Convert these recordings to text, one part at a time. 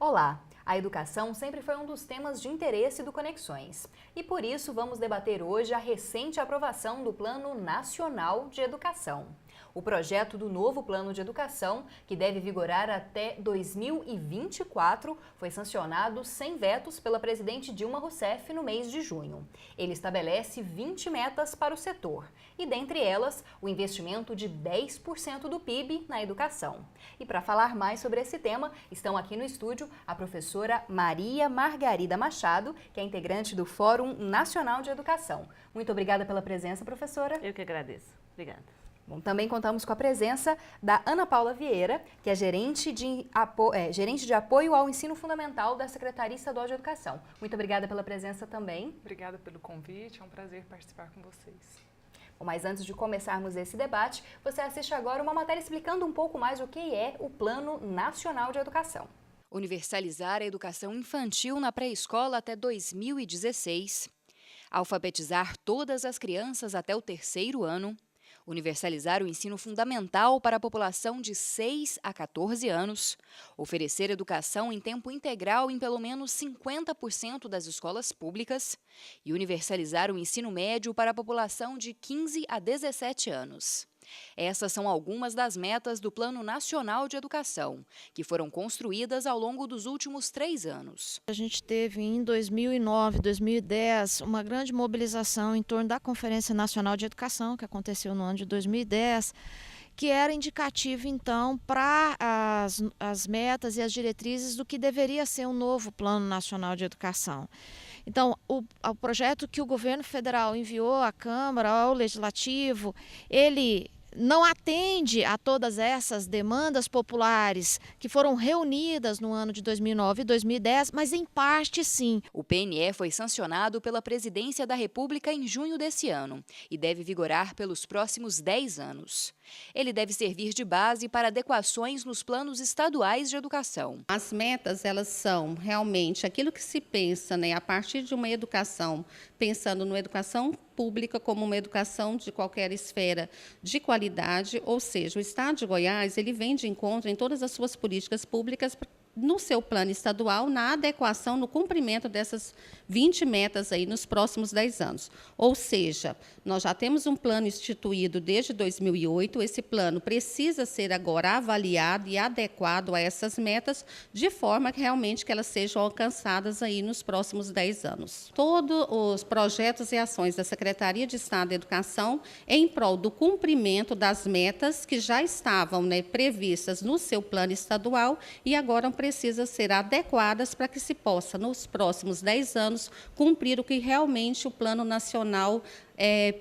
Olá! A educação sempre foi um dos temas de interesse do Conexões. E por isso vamos debater hoje a recente aprovação do Plano Nacional de Educação. O projeto do novo Plano de Educação, que deve vigorar até 2024, foi sancionado sem vetos pela presidente Dilma Rousseff no mês de junho. Ele estabelece 20 metas para o setor e, dentre elas, o investimento de 10% do PIB na educação. E para falar mais sobre esse tema, estão aqui no estúdio a professora Maria Margarida Machado, que é integrante do Fórum Nacional de Educação. Muito obrigada pela presença, professora. Eu que agradeço. Obrigada. Bom, também contamos com a presença da Ana Paula Vieira, que é gerente de apoio ao ensino fundamental da Secretaria Estadual de Educação. Muito obrigada pela presença também. Obrigada pelo convite, é um prazer participar com vocês. Bom, mas antes de começarmos esse debate, você assiste agora uma matéria explicando um pouco mais o que é o Plano Nacional de Educação. Universalizar a educação infantil na pré-escola até 2016, alfabetizar todas as crianças até o 3º ano, universalizar o ensino fundamental para a população de 6 a 14 anos, oferecer educação em tempo integral em pelo menos 50% das escolas públicas e universalizar o ensino médio para a população de 15 a 17 anos. Essas são algumas das metas do Plano Nacional de Educação, que foram construídas ao longo dos últimos 3 anos. A gente teve em 2009, 2010, uma grande mobilização em torno da Conferência Nacional de Educação, que aconteceu no ano de 2010, que era indicativo, então, para as metas e as diretrizes do que deveria ser um novo Plano Nacional de Educação. Então, o projeto que o governo federal enviou à Câmara, ao Legislativo, ele não atende a todas essas demandas populares que foram reunidas no ano de 2009 e 2010, mas em parte sim. O PNE foi sancionado pela Presidência da República em junho desse ano e deve vigorar pelos próximos 10 anos. Ele deve servir de base para adequações nos planos estaduais de educação. As metas, elas são realmente aquilo que se pensa, a partir de uma educação, pensando numa educação pública como uma educação de qualquer esfera de qualidade, ou seja, o Estado de Goiás, ele vem de encontro em todas as suas políticas públicas no seu plano estadual, na adequação, no cumprimento dessas 20 metas aí nos próximos 10 anos. Ou seja, nós já temos um plano instituído desde 2008, esse plano precisa ser agora avaliado e adequado a essas metas, de forma que realmente que elas sejam alcançadas aí nos próximos 10 anos. Todos os projetos e ações da Secretaria de Estado da Educação em prol do cumprimento das metas que já estavam previstas no seu plano estadual e agora precisam ser adequadas para que se possa, nos próximos 10 anos, cumprir o que realmente o Plano Nacional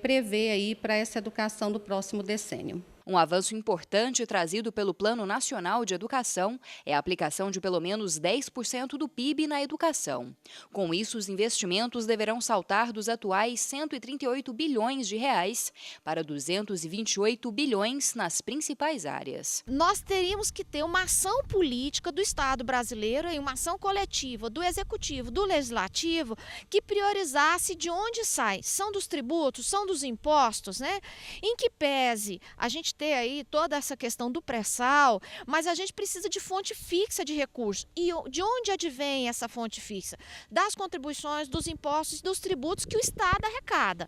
prevê aí para essa educação do próximo decênio. Um avanço importante trazido pelo Plano Nacional de Educação é a aplicação de pelo menos 10% do PIB na educação. Com isso, os investimentos deverão saltar dos atuais 138 bilhões de reais para 228 bilhões nas principais áreas. Nós teríamos que ter uma ação política do Estado brasileiro e uma ação coletiva do Executivo, do Legislativo, que priorizasse de onde sai. São dos tributos, são dos impostos, em que pese a gente ter aí toda essa questão do pré-sal, mas a gente precisa de fonte fixa de recursos. E de onde advém essa fonte fixa? Das contribuições, dos impostos e dos tributos que o Estado arrecada.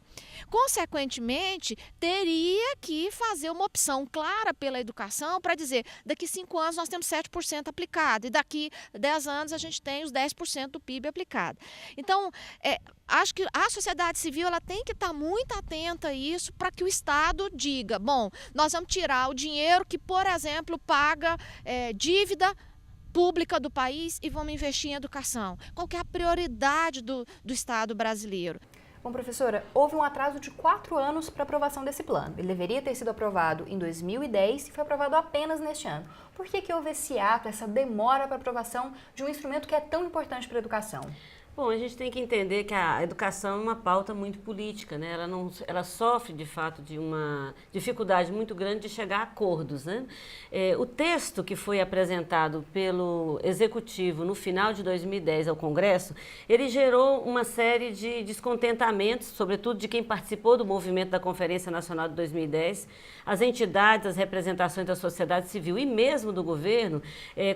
Consequentemente, teria que fazer uma opção clara pela educação para dizer, daqui 5 anos nós temos 7% aplicado e daqui 10 anos a gente tem os 10% do PIB aplicado. Então, acho que a sociedade civil ela tem que estar muito atenta a isso para que o Estado diga, bom, nós vamos tirar o dinheiro que, por exemplo, paga dívida pública do país e vamos investir em educação. Qual que é a prioridade do Estado brasileiro? Bom, professora, houve um atraso de 4 anos para a aprovação desse plano. Ele deveria ter sido aprovado em 2010 e foi aprovado apenas neste ano. Por que houve esse ato, essa demora para a aprovação de um instrumento que é tão importante para a educação? Bom, a gente tem que entender que a educação é uma pauta muito política, né? Ela sofre, de fato, de uma dificuldade muito grande de chegar a acordos, né? O texto que foi apresentado pelo Executivo no final de 2010 ao Congresso, ele gerou uma série de descontentamentos, sobretudo de quem participou do movimento da Conferência Nacional de 2010, as entidades, as representações da sociedade civil e mesmo do governo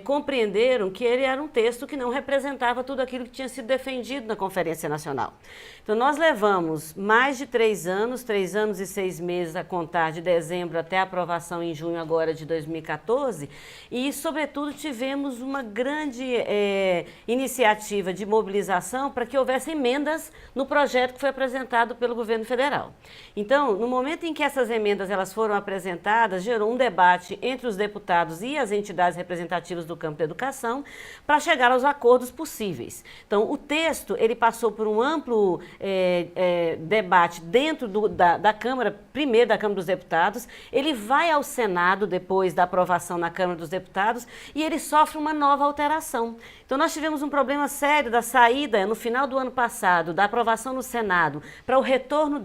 compreenderam que ele era um texto que não representava tudo aquilo que tinha sido defendido na Conferência Nacional. Então, nós levamos mais de 3 anos e 6 meses a contar de dezembro até a aprovação em junho agora de 2014 e, sobretudo, tivemos uma grande iniciativa de mobilização para que houvesse emendas no projeto que foi apresentado pelo governo federal. Então, no momento em que essas emendas elas foram apresentadas, gerou um debate entre os deputados e as entidades representativas do campo da educação para chegar aos acordos possíveis. Então, o texto ele passou por um amplo debate dentro da Câmara, primeiro da Câmara dos Deputados, ele vai ao Senado depois da aprovação na Câmara dos Deputados e ele sofre uma nova alteração. Então nós tivemos um problema sério da saída no final do ano passado, da aprovação no Senado, para o retorno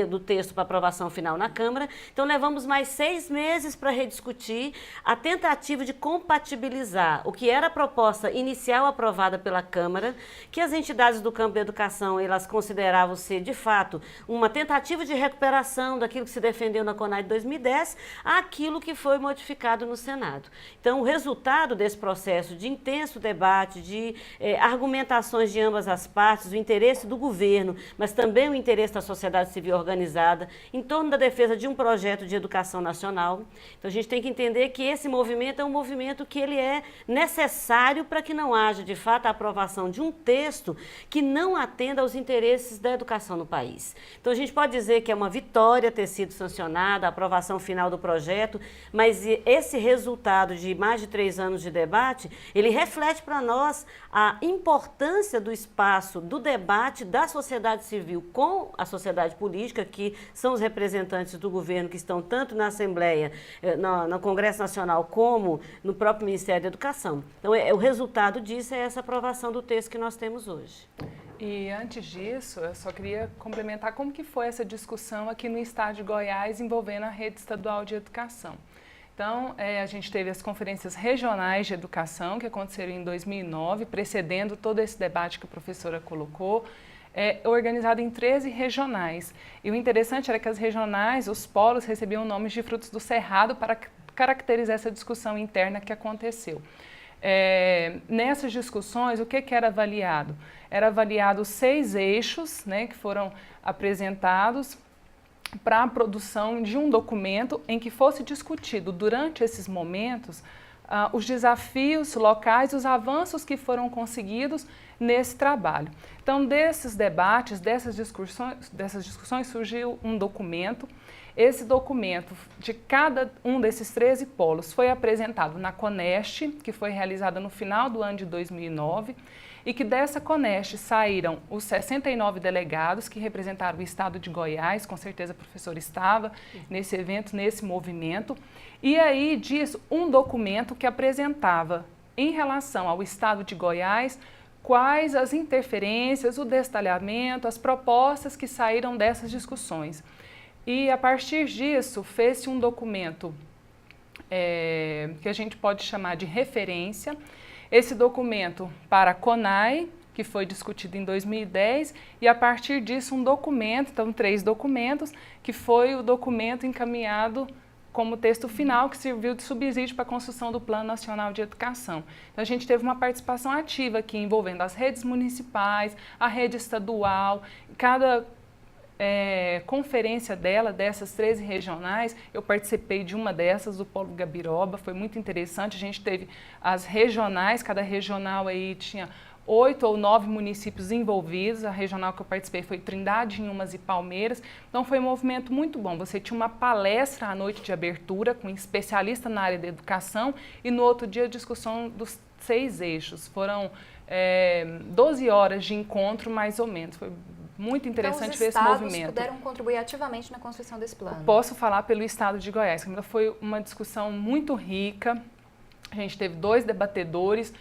do texto para aprovação final na Câmara. Então levamos mais 6 meses para rediscutir a tentativa de compatibilizar o que era a proposta inicial aprovada pela Câmara, que as entidades do campo da educação elas consideravam ser, de fato, uma tentativa de recuperação daquilo que se defendeu na CONAI de 2010, àquilo que foi modificado no Senado. Então, o resultado desse processo de intenso debate, de argumentações de ambas as partes, o interesse do governo, mas também o interesse da sociedade civil organizada, em torno da defesa de um projeto de educação nacional. Então, a gente tem que entender que esse movimento é um movimento que ele é necessário para que não haja, de fato, a aprovação de um texto que não atenda aos interesses da educação no país. Então, a gente pode dizer que é uma vitória ter sido sancionada, a aprovação final do projeto, mas esse resultado de mais de 3 anos de debate, ele reflete para nós a importância do espaço do debate da sociedade civil com a sociedade política, que são os representantes do governo que estão tanto na Assembleia, no Congresso Nacional, como no próprio Ministério da Educação. Então, o resultado disso é essa aprovação do texto que nós temos hoje. E antes disso, eu só queria complementar como que foi essa discussão aqui no estado de Goiás envolvendo a rede estadual de educação. Então, a gente teve as conferências regionais de educação que aconteceram em 2009, precedendo todo esse debate que a professora colocou, organizado em 13 regionais. E o interessante era que as regionais, os polos, recebiam nomes de frutos do cerrado para caracterizar essa discussão interna que aconteceu. Nessas discussões, o que era avaliado? Era avaliado 6 eixos, né, que foram apresentados para a produção de um documento em que fosse discutido durante esses momentos os desafios locais, os avanços que foram conseguidos nesse trabalho. Então, desses debates, dessas discussões surgiu um documento. Esse documento, de cada um desses 13 polos, foi apresentado na CONEST, que foi realizada no final do ano de 2009, e que dessa CONEST saíram os 69 delegados que representaram o estado de Goiás, com certeza a professora estava nesse evento, nesse movimento, e aí disso um documento que apresentava, em relação ao estado de Goiás, quais as interferências, o detalhamento, as propostas que saíram dessas discussões. E, a partir disso, fez-se um documento que a gente pode chamar de referência. Esse documento para a CONAI, que foi discutido em 2010, e, a partir disso, um documento, então 3 documentos, que foi o documento encaminhado como texto final, que serviu de subsídio para a construção do Plano Nacional de Educação. Então, a gente teve uma participação ativa aqui, envolvendo as redes municipais, a rede estadual, cada conferência dessas 13 regionais, eu participei de uma dessas, do Polo Gabiroba, foi muito interessante. A gente teve as regionais, cada regional aí tinha 8 ou 9 municípios envolvidos. A regional que eu participei foi Trindade, Inhumas e Palmeiras. Então foi um movimento muito bom. Você tinha uma palestra à noite de abertura com um especialista na área da educação e no outro dia a discussão dos 6 eixos. Foram 12 horas de encontro, mais ou menos. Foi muito interessante ver esse movimento. Então, os estados puderam contribuir ativamente na construção desse plano. Eu posso falar pelo estado de Goiás. Foi uma discussão muito rica. A gente teve 2 debatedores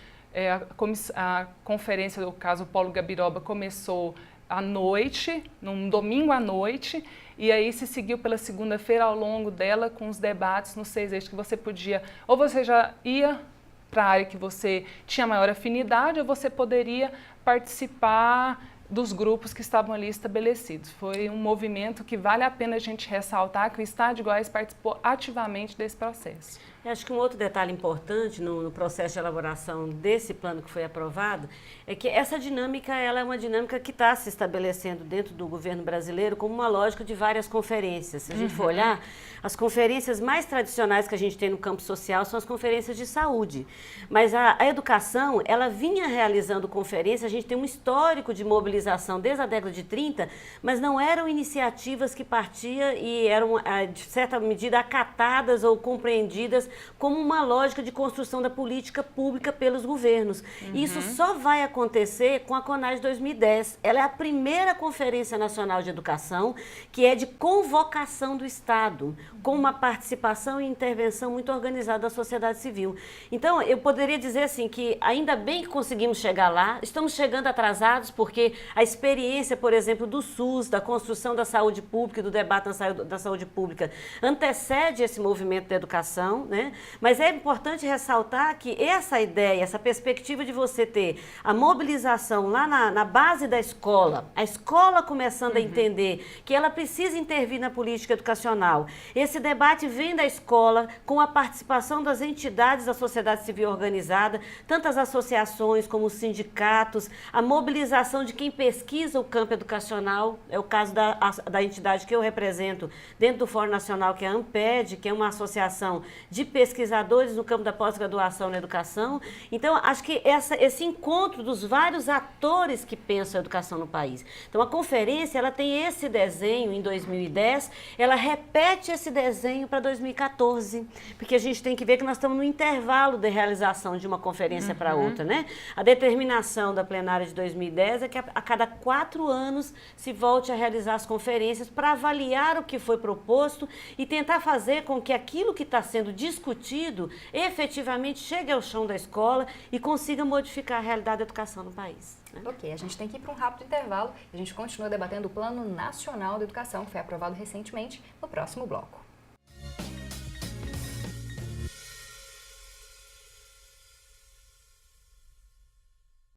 a conferência, no caso o Polo Gabiroba, começou à noite, num domingo à noite, e aí se seguiu pela segunda-feira ao longo dela com os debates nos 6 eixos que você podia, ou você já ia para a área que você tinha maior afinidade, ou você poderia participar dos grupos que estavam ali estabelecidos. Foi um movimento que vale a pena a gente ressaltar, que o Estado de Goiás participou ativamente desse processo. Eu acho que um outro detalhe importante no processo de elaboração desse plano que foi aprovado é que essa dinâmica, ela é uma dinâmica que está se estabelecendo dentro do governo brasileiro como uma lógica de várias conferências. Se a gente for olhar, as conferências mais tradicionais que a gente tem no campo social são as conferências de saúde. Mas a educação, ela vinha realizando conferências, a gente tem um histórico de mobilização desde a década de 30, mas não eram iniciativas que partiam e eram, de certa medida, acatadas ou compreendidas como uma lógica de construção da política pública pelos governos. E isso só vai acontecer com a CONAS 2010. Ela é a primeira Conferência Nacional de Educação que é de convocação do Estado, com uma participação e intervenção muito organizada da sociedade civil. Então, eu poderia dizer assim que ainda bem que conseguimos chegar lá, estamos chegando atrasados porque a experiência, por exemplo, do SUS, da construção da saúde pública e do debate da saúde pública antecede esse movimento da educação, né? Mas é importante ressaltar que essa ideia, essa perspectiva de você ter a mobilização lá na base da escola, a escola começando a entender que ela precisa intervir na política educacional. Esse debate vem da escola com a participação das entidades da sociedade civil organizada, tantas associações como os sindicatos, a mobilização de quem pesquisa o campo educacional, é o caso da entidade que eu represento dentro do Fórum Nacional, que é a ANPED, que é uma associação de pesquisadores no campo da pós-graduação na educação. Então, acho que esse encontro dos vários atores que pensam a educação no país. Então, a conferência, ela tem esse desenho em 2010, ela repete esse desenho para 2014, porque a gente tem que ver que nós estamos no intervalo de realização de uma conferência para outra, né? A determinação da plenária de 2010 é que a cada 4 anos se volte a realizar as conferências para avaliar o que foi proposto e tentar fazer com que aquilo que está sendo discutido efetivamente chegue ao chão da escola e consiga modificar a realidade da educação no país. Né? Ok, a gente tem que ir para um rápido intervalo e a gente continua debatendo o Plano Nacional da Educação, que foi aprovado recentemente, no próximo bloco.